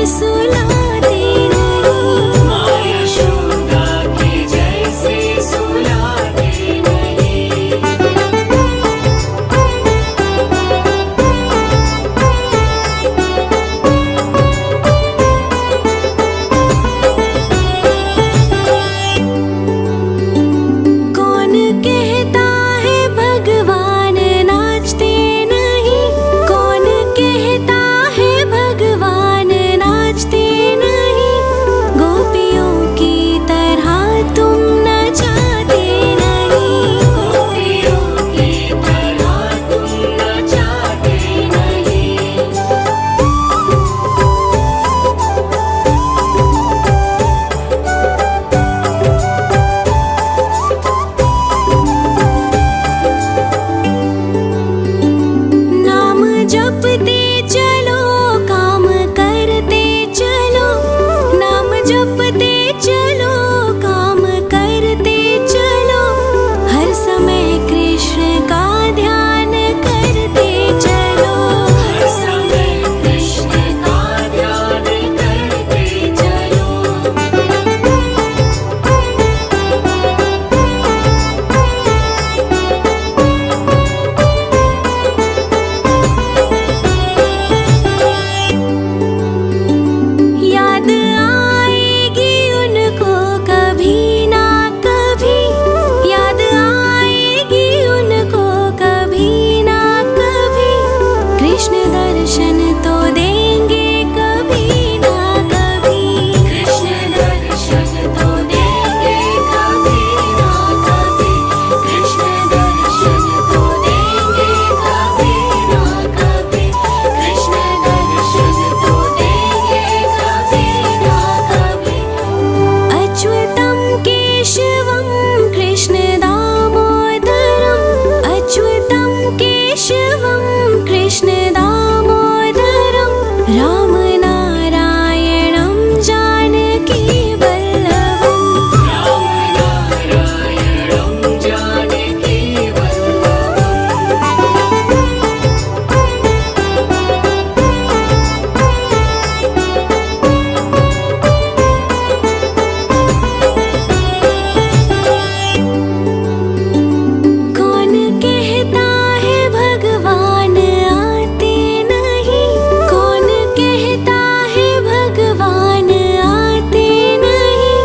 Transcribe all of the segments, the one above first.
सुलाते नहीं। माँ यशोदा के जैसे सुलाते नहीं। कौन कहता है भगवान नाचते नहीं? कौन कहता है भगवान नाचते नहीं? गोपियों की तरह तुम नचाते नहीं। गोपियों की तरह तुम नचाते नहीं। नाम जपते चलो, काम करते चलो। नाम जपते चलो, काम करते चलो। हर समय कृष्ण का ध्यान करते चलो। हर समय कृष्ण का ध्यान करते चलो। याद आएगी उनको कभी ना कभी। याद आएगी उनको कभी ना कभी। कृष्ण दर्शन तो देंगे कभी ना कभी। कृष्ण दर्शन तो देंगे कभी ना कभी। कृष्ण दर्शन तो देंगे कभी ना कभी। कृष्ण दर्शन तो देंगे कभी ना कभी। अच्युतं केशवं कृष्ण दामोदरम्। अच्युतं केशवं कृष्ण दामोदरम्। राम नारायणं जानकी वल्लभम्। राम नारायणं जानकी वल्लभम्। कौन कहता है भगवान आते नहीं? कौन कहता है भगवान आते नहीं?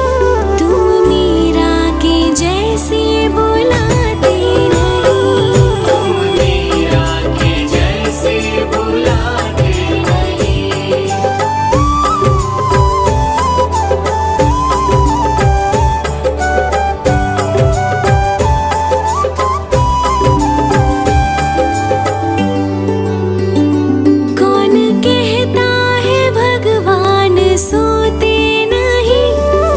तुम मीरा के जैसे बुलाते नहीं। तुम मीरा के जैसे बुलाते नहीं। कौन कहता है भगवान सोते नहीं?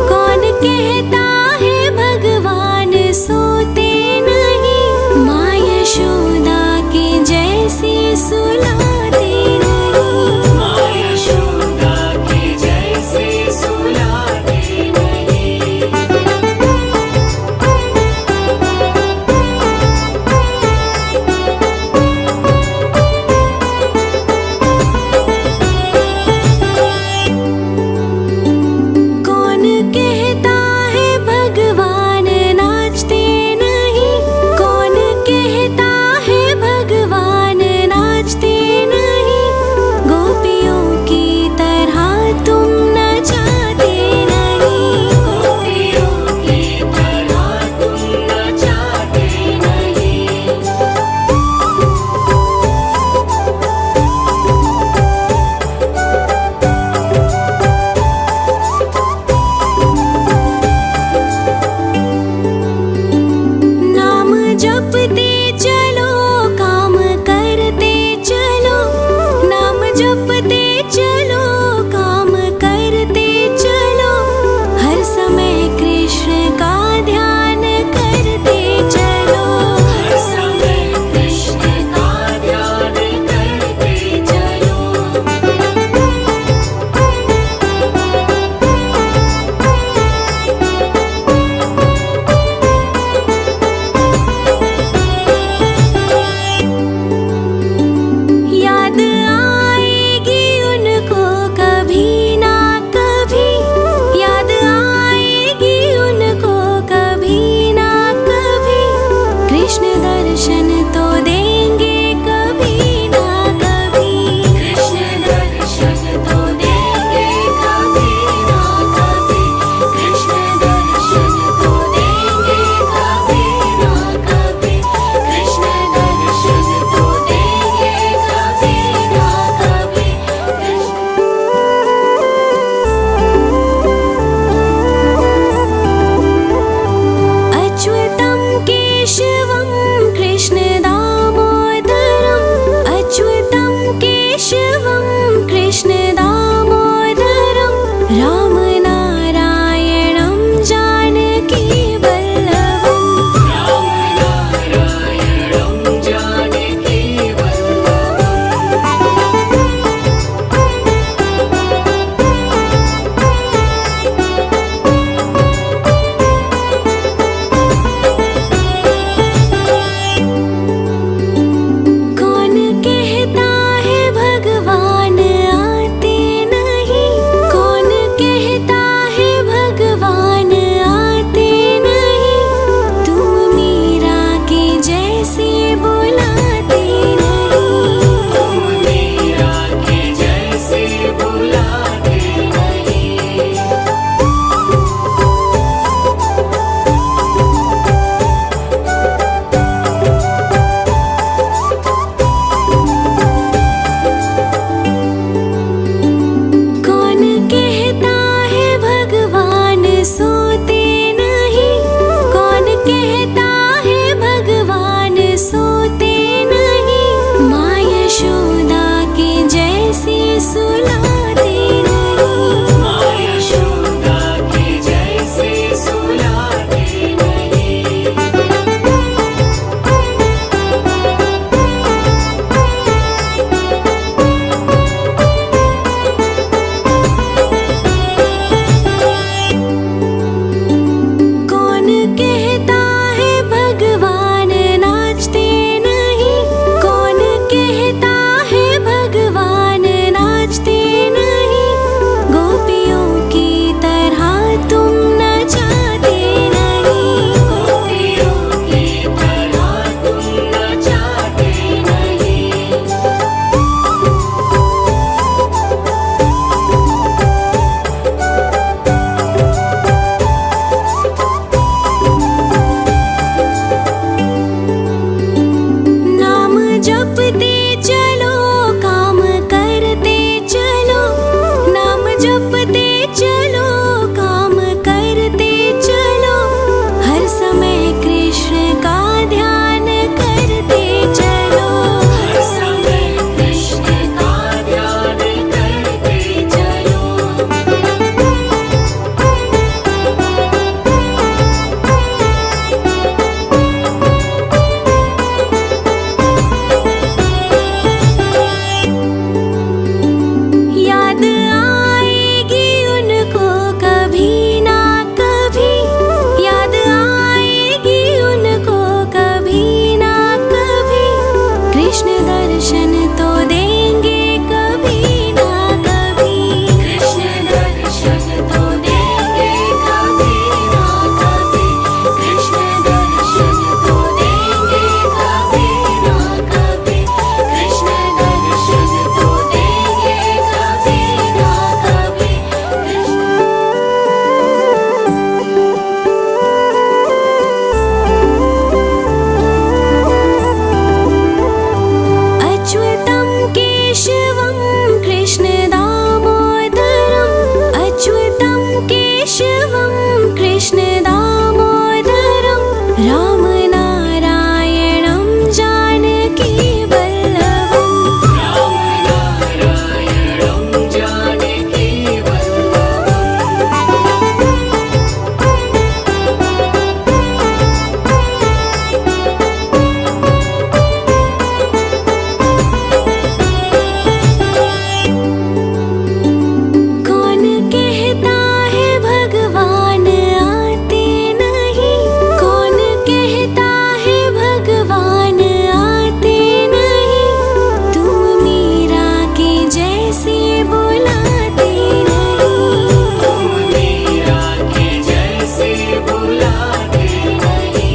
कौन कहता है भगवान सोते नहीं? माँ यशोदा के जैसे सुलाते कृष्ण दामोदरम् अच्युतं केशवं कृष्ण दामोदरं रामनारायणं जानकी वल्लभम् रामनारायणं जानकी कौन कहता है भगवान आते नहीं कौन कहता है भगवान आते नहीं तुम मीरा के जैसे बुलाते नहीं तुम मीरा के जैसे बुलाते नहीं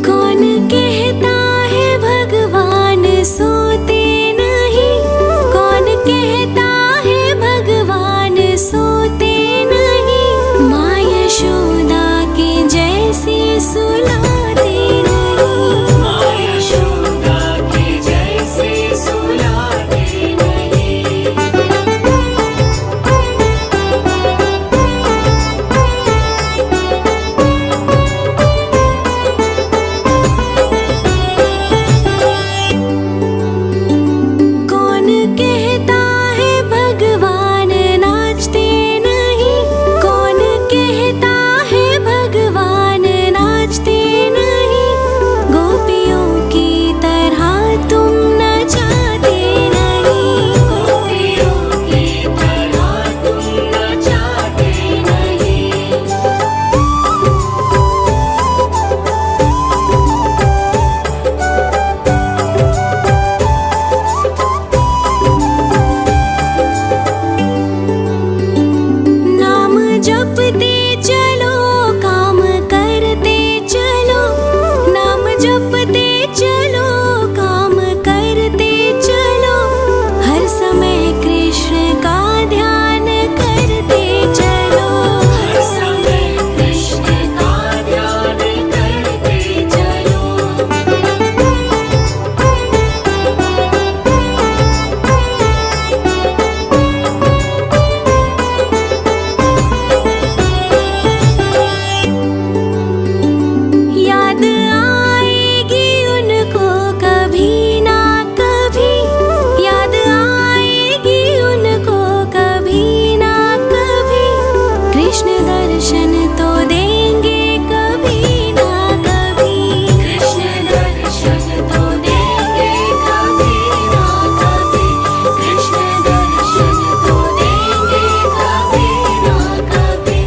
कौन कहता है भगवान सोते नहीं कौन कहता है भगवान सोते नहीं माँ यशोदा के जैसे सुलाते नहीं माँ यशोदा के जैसे सुलाते नहीं कौन कहता है भगवान नाचते नहीं कौन कहता है भगवान नाचते नहीं गोपियों की तरह तुम नचाते नहीं गोपियों की तरह तुम नचाते नहीं नाम जपते चलो काम करते चलो नाम जपते चलो काम करते चलो हर समय कृष्ण का ध्यान करते चलो हर समय कृष्ण का ध्यान करते चलो याद आएगी उनको कभी ना कभी याद आएगी उनको कभी ना कभी कृष्ण दर्शन तो देंगे कभी ना कभी कृष्ण दर्शन तो देंगे कभी ना कभी कृष्ण दर्शन तो देंगे कभी ना कभी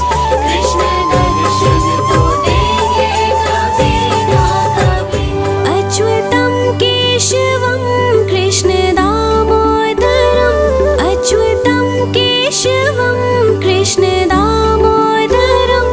कृष्ण दर्शन तो देंगे कभी ना कभी अच्युतं केशवं कृष्ण दामोदरम् अच्युतं केशवं कृष्ण दामोदरं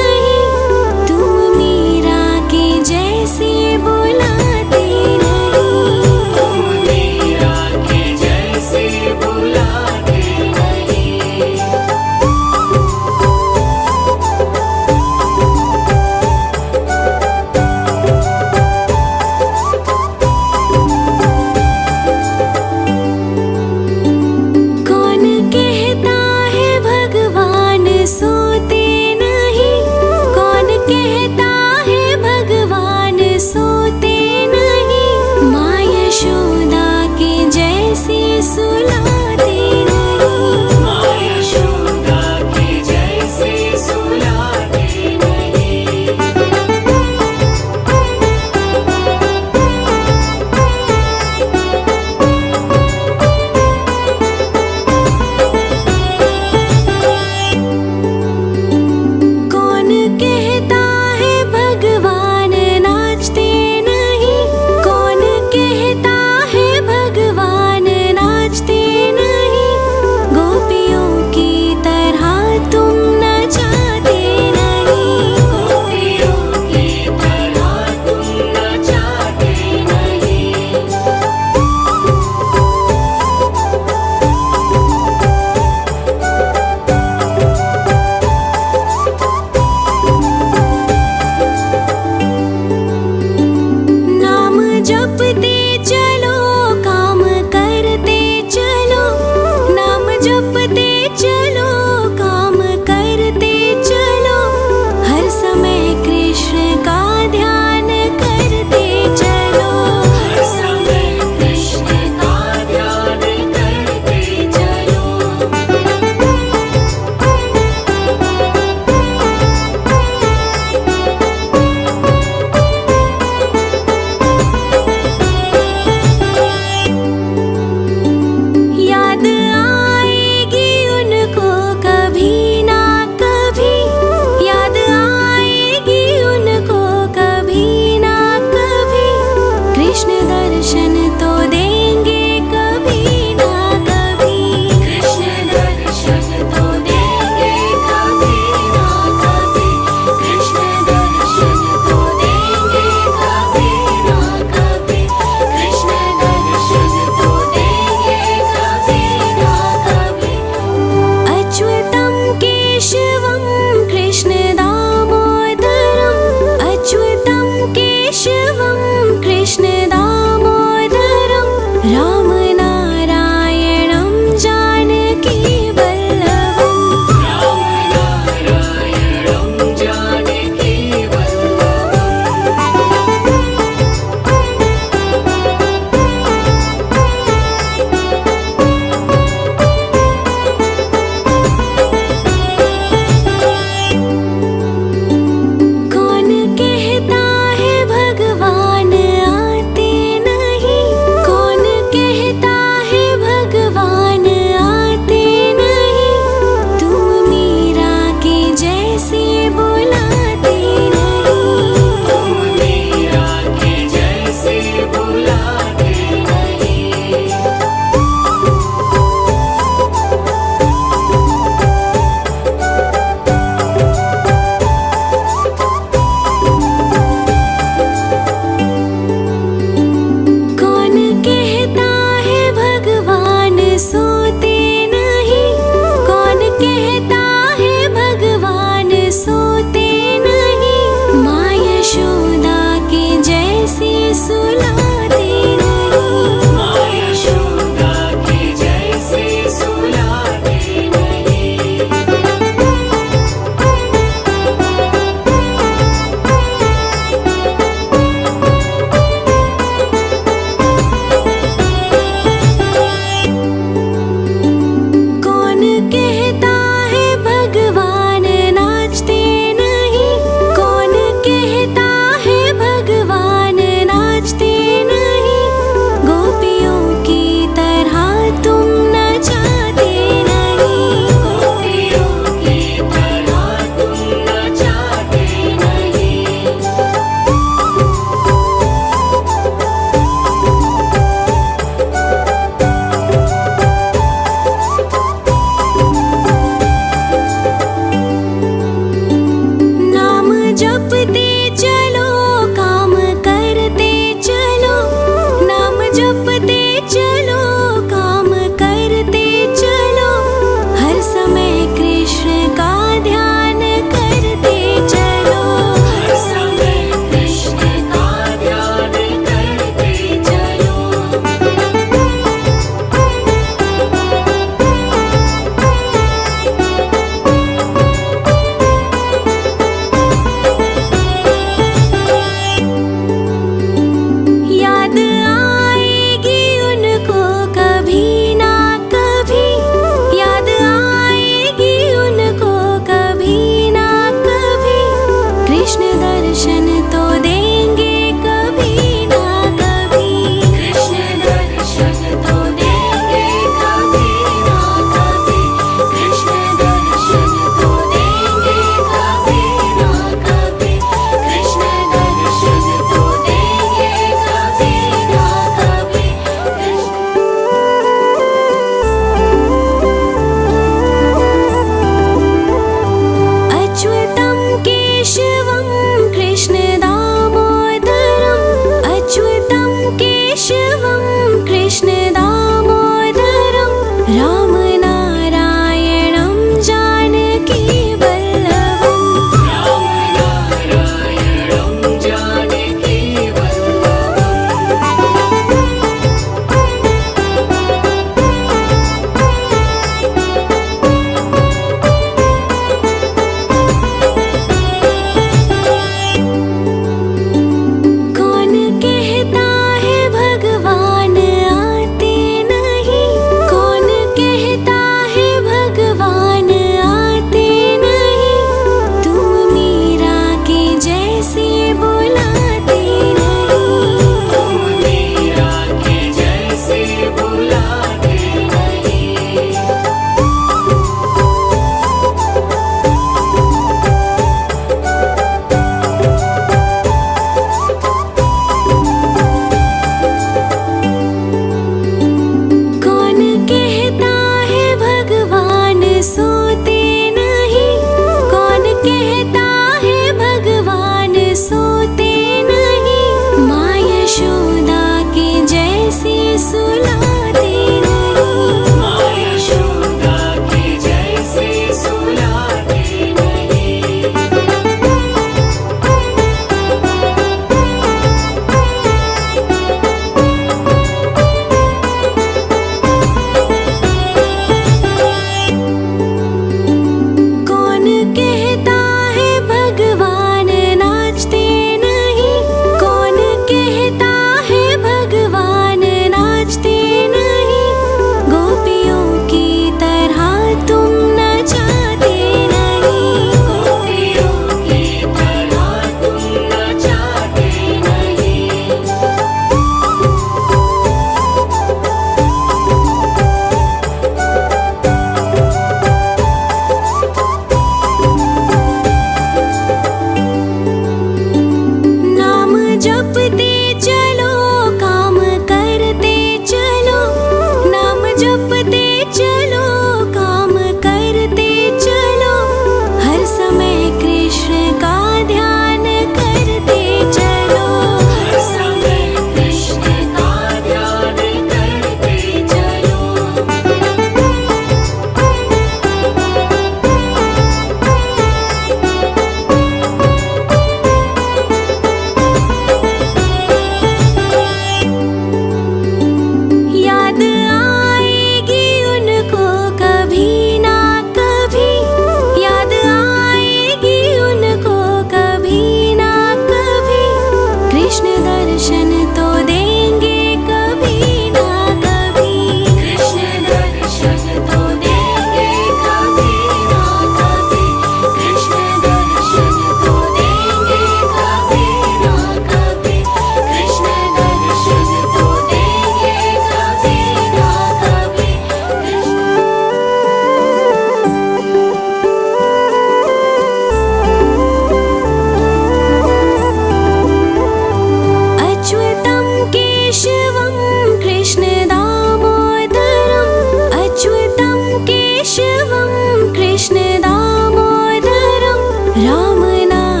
केशवं कृष्ण दामोदरम् अच्युतं केशवं कृष्ण दामोदरम् रामनारायणं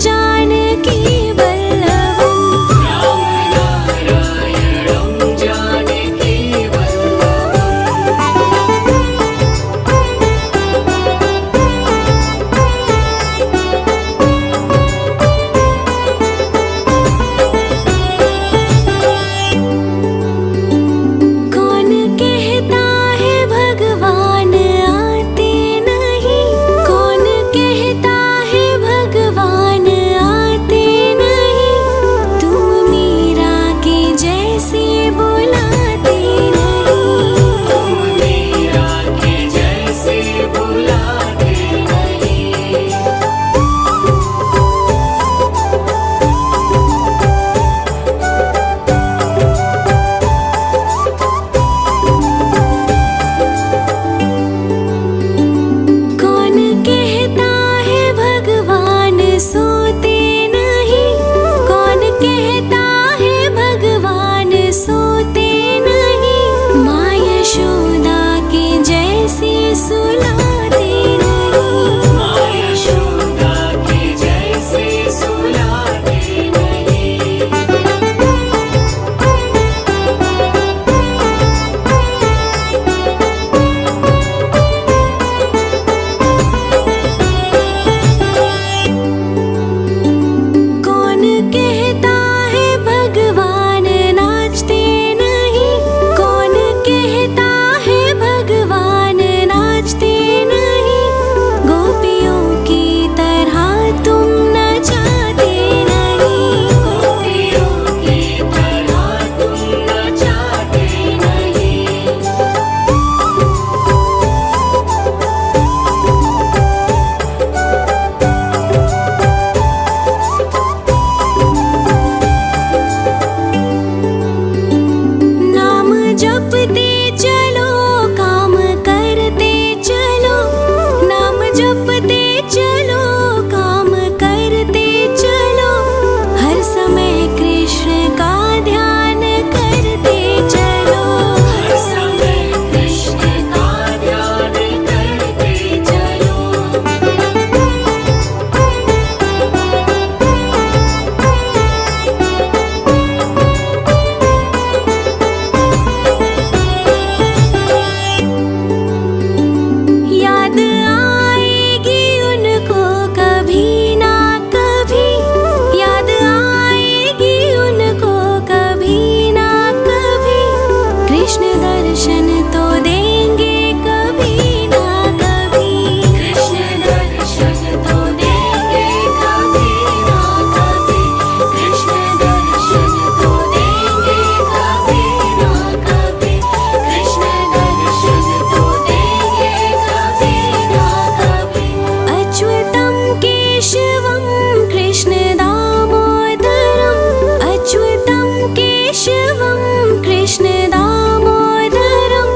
जानकी वल्लभम् रामनारायणं जानकी कौन कहता है भगवान आते नहीं कौन कहता है भगवान आते नहीं तुम मीरा के जैसे बुलाते नहीं तुम मीरा के जैसे बुलाते नहीं कौन कहता है भगवान सोते नहीं कौन कहता है भगवान सोते नहीं माँ यशोदा के जैसे सुलाते नहीं माँ यशोदा के जैसे सुलाते नहीं कौन कहता है भगवान नाचते नहीं कौन कहता है भगवान नाचते नहीं गोपियों की तरह तुम नचाते नहीं गोपियों की तरह तुम नचाते नहीं नाम जपते चलो काम करते चलो नाम जपते चलो काम करते चलो हर समय कृष्ण का ध्यान करते चलो हर समय कृष्ण का ध्यान करते चलो याद आएगी उनको कभी ना कभी याद आएगी उनको कभी ना कभी कृष्ण दर्शन तो देंगे कभी ना कभी कृष्ण दर्शन तो देंगे कभी ना कभी कृष्ण दर्शन तो देंगे कभी ना कभी कृष्ण दर्शन तो देंगे कभी ना कभी अच्युतं केशवं कृष्ण दामोदरम् अच्युतं केशवं कृष्ण दामोदरम्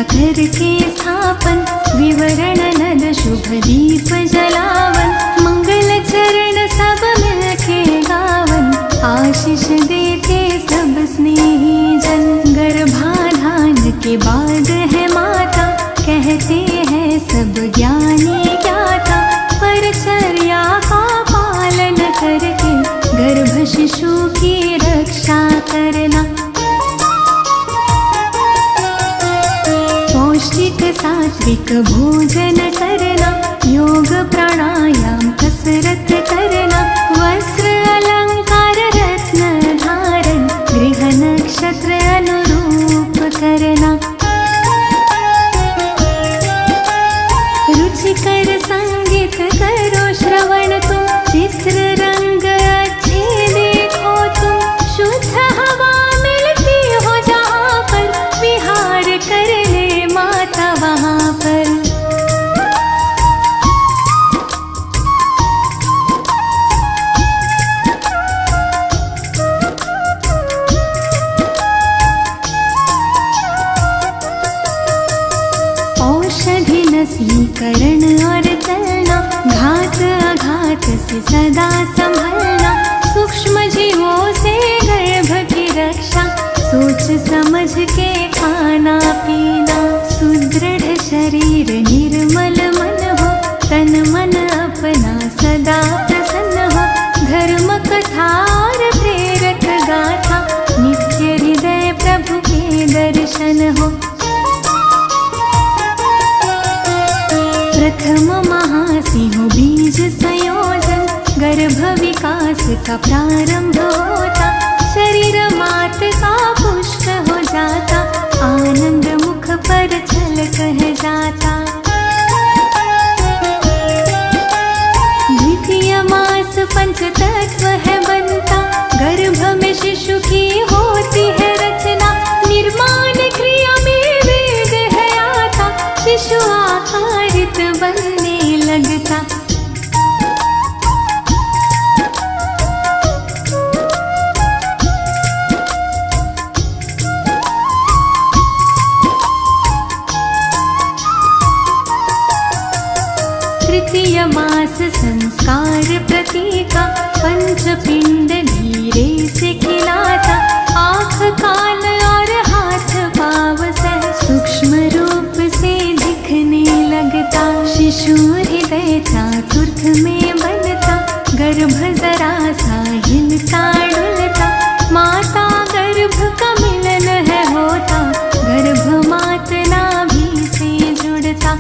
प्रतिष्ठा करके स्थापन, विवरण नद शुभ दीप जलावन, मंगल चरण सब मिलके गावन, आशीष देते सब स्नेही जन। गर्भाधान के बाद है माता, कहते हैं सब ज्ञानी ज्ञाता, परचर्या का पालन करके गर्भ शिशु की रक्षा करना। पौष्टिक सात्विक भोजन करना, योग प्राणायाम कसरत करना, वस्त्र अलंकार रत्न धारण, गृह नक्षत्र अनुरूप करना। रुचिकर संगीत करो श्रवण तुम, चित्र रंग अच्छे देखो तुम, शुद्ध हवा मिलती हो जहाँ पर, विहार कर ले माता वहाँ पर। औषधि नसीकरण और चलना, घात आघात से सदा संभलना, सूक्ष्म जीवों से गर्भ की रक्षा, सोच समझ के खाना पीना। सुदृढ़ शरीर निर्मल मन हो, तन मन अपना सदा प्रसन्न हो, धर्म कथा और प्रेरक गाथा, नित्य हृदय प्रभु के दर्शन हो। प्रथम महासिंह बीज संयोजन, गर्भ विकास का प्रारंभ होता, शरीर मात का पुष्ट हो जाता, आनंद मुख पर छल कह जाता। द्वितीय मास पंच तत्व है बनता, गर्भ में शिशु की होती है रचना, निर्माण क्रिया में वेद है आता, शिशु आकारित बनने लगता। तृतीय मास संस्कार प्रतीका, पंचपिंड नीरे से खिलाता, आँख कान और हाथ पाँव सह सूक्ष्म रूप से दिखने लगता। शिशु हृदय चातुर्थ में बनता, गर्भ जरा सा हिलता डुलता, माता गर्भ का मिलन है होता, गर्भ मात नाभि से जुड़ता।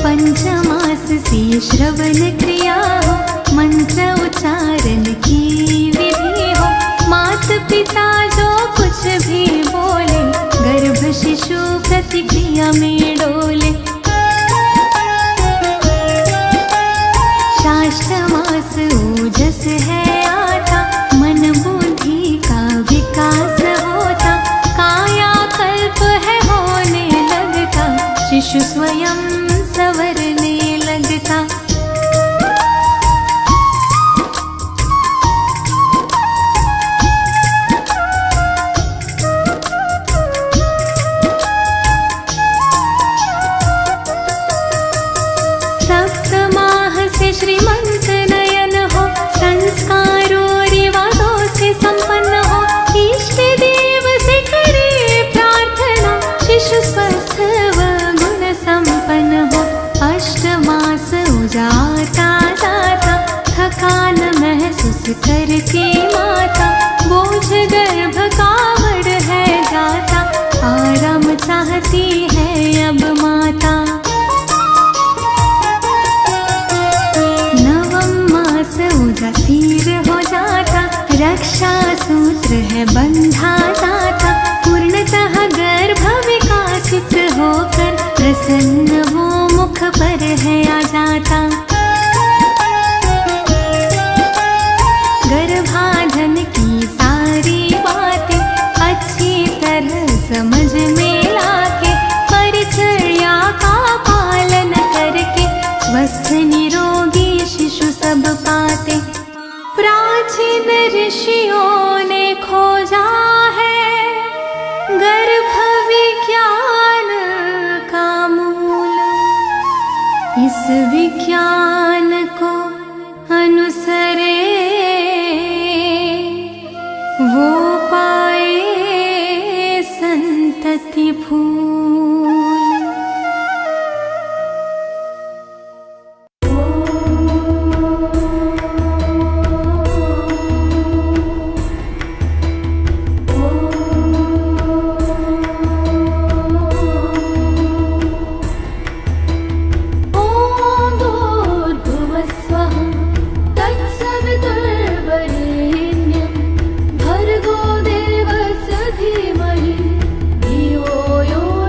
पंचमास से श्रवण क्रिया हो, मंत्र उच्चारण की विधि हो, मात पिता जो कुछ भी बोले, गर्भ शिशु प्रतिक्रिया में डोले। शाष्टमास ओजस है आता, मन बुद्धि का विकास होता, कायाकल्प है होने लगता, शिशु स्वयं संवरने लगता। सप्तमाह से श्रीमंत नयन हो, संस्कारों रिवाजों से संपन्न हो, इष्ट देव से करे प्रार्थना, शिशु स्वस्थ व गुण संपन्न हो। अष्टमास उजाता जाता, थकान महसूस करती माता, बोझ गर्भ का बढ़ है जाता, आराम चाहती है अब माता। उदासीर हो जाता, रक्षा सूत्र है बंधा जाता, पूर्णतः गर्भ विकासित होकर प्रसन्न वो मुख पर है आ जाता। गर्भाधान की सारी बातें अच्छी तरह समझ में लाके, परिचर्या का पालन करके, स्वस्थ निरोगी शिशु सब पाते। प्राचीन ऋषियों ने खोजा है जिस विज्ञान को अनुसरे वो पाए संतति फूल। भर्गो देवस्य धीमहि धियो यो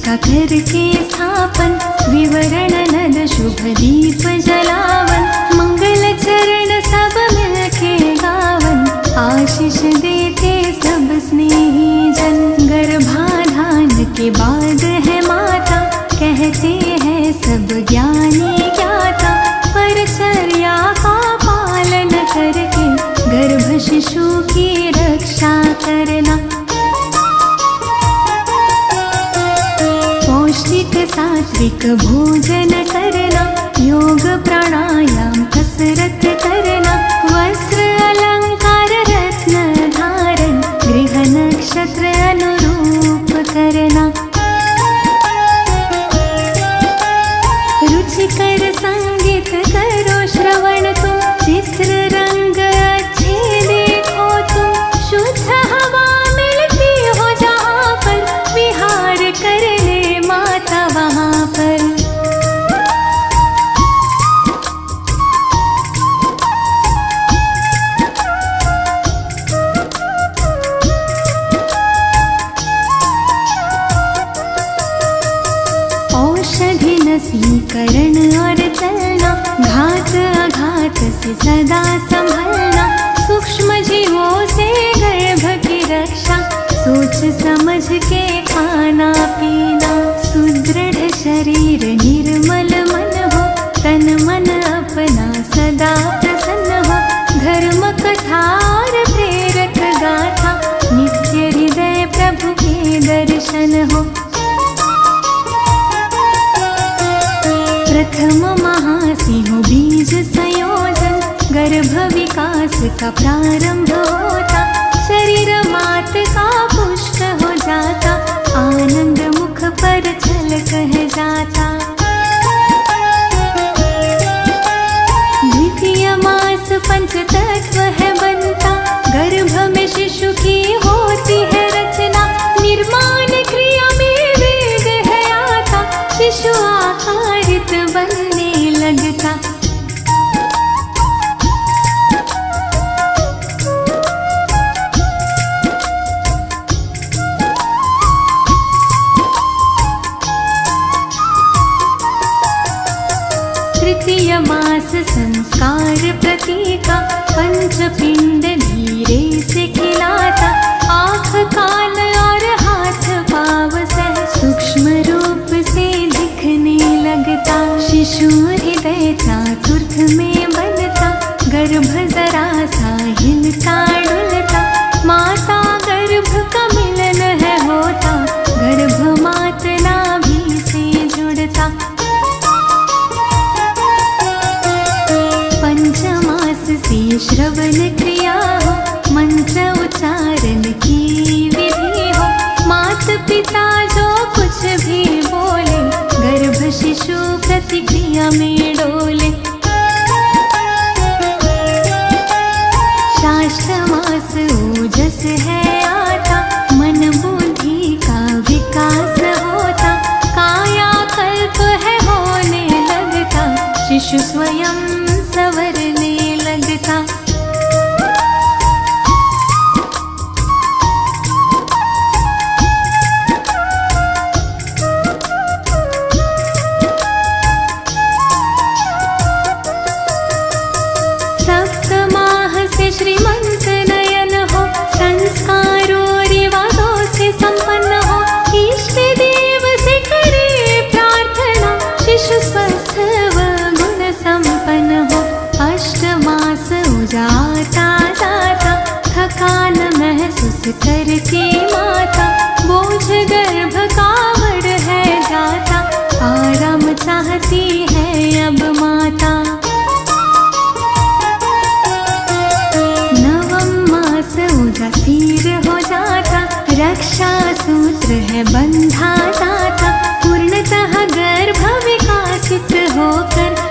का करके स्थापन, विवरण नद शुभ दीप जलावन, मंगल चरण सब मिलके गावन, आशीष देते सब स्नेही जन। गर्भाधान के बाद है माता, कहते हैं सब ज्ञानी ज्ञाता, परचर्या का पालन करके गर्भ शिशु की रक्षा करना। पौष्टिक सात्विक भोजन करना, योग प्राणायाम कसरत करना, वस्त्र अलंकार रत्न धारण, गृह नक्षत्र अनुरूप करना। रुचिकर संगीत करो श्रवण तुम, चित्र रंग अच्छे देखो तुम, शुद्ध हवा मिलती हो जहाँ पर, विहार कर ले माता वहाँ पर। औषधि नसीकरण और चलना, घात आघात से सदा संभलना, सूक्ष्म जीवों से गर्भ की रक्षा, सोच समझ के खाना पीना। सुदृढ़ शरीर निर्मल मन हो, तन मन अपना सदा प्रसन्न हो, धर्म कथा और प्रेरक गाथा, नित्य हृदय प्रभु के दर्शन हो। प्रथम महासिंह बीज संयोजन, गर्भ विकास का प्रारंभ होता, शरीर मात का पुष्ट हो जाता, आनंद मुख पर छल कह जाता। द्वितीय मास पंच तत्व है बनता, गर्भ में शिशु की होती है रचना, निर्माण क्रिया में वेग है आता, शिशु आकारित बनने लगता। तृतीय मास संस्कार प्रतीका, पंचपिंड धीरे से खिलाता, आँख कान और हाथ पाव सह सूक्ष्म रूप से दिखने लगता, शिशु हृदय चातुर्थ में बनता, गर्भ जरा सा हिलता डुलता, माता गर्भ का मिलन है होता, गर्भ मात नाभि से जुड़ता। पंचमास से श्रवण क्रिया हो, मंत्र उच्चारण की विधि हो, मात पिता जो कुछ भी बोले, गर्भ शिशु प्रतिक्रिया में डोले। शास्त्र मास ओजस है आता, मन बुद्धि का विकास होता, काया कल्प है होने लगता, शिशु स्वयं संवरने लगता। सप्तमाह से श्रीमंत नयन हो, संस्कारों रिवाजों से संपन्न हो, इष्ट देव से करे प्रार्थना, शिशु स्वस्थ व गुण संपन्न हो। अष्टमास उजाता जाता, थकान महसूस करके माता, बोझ गर्भ का बढ़ है जाता, आराम चाहती है अब माता। नवम मास उदासीर हो जाता, रक्षा सूत्र है बंद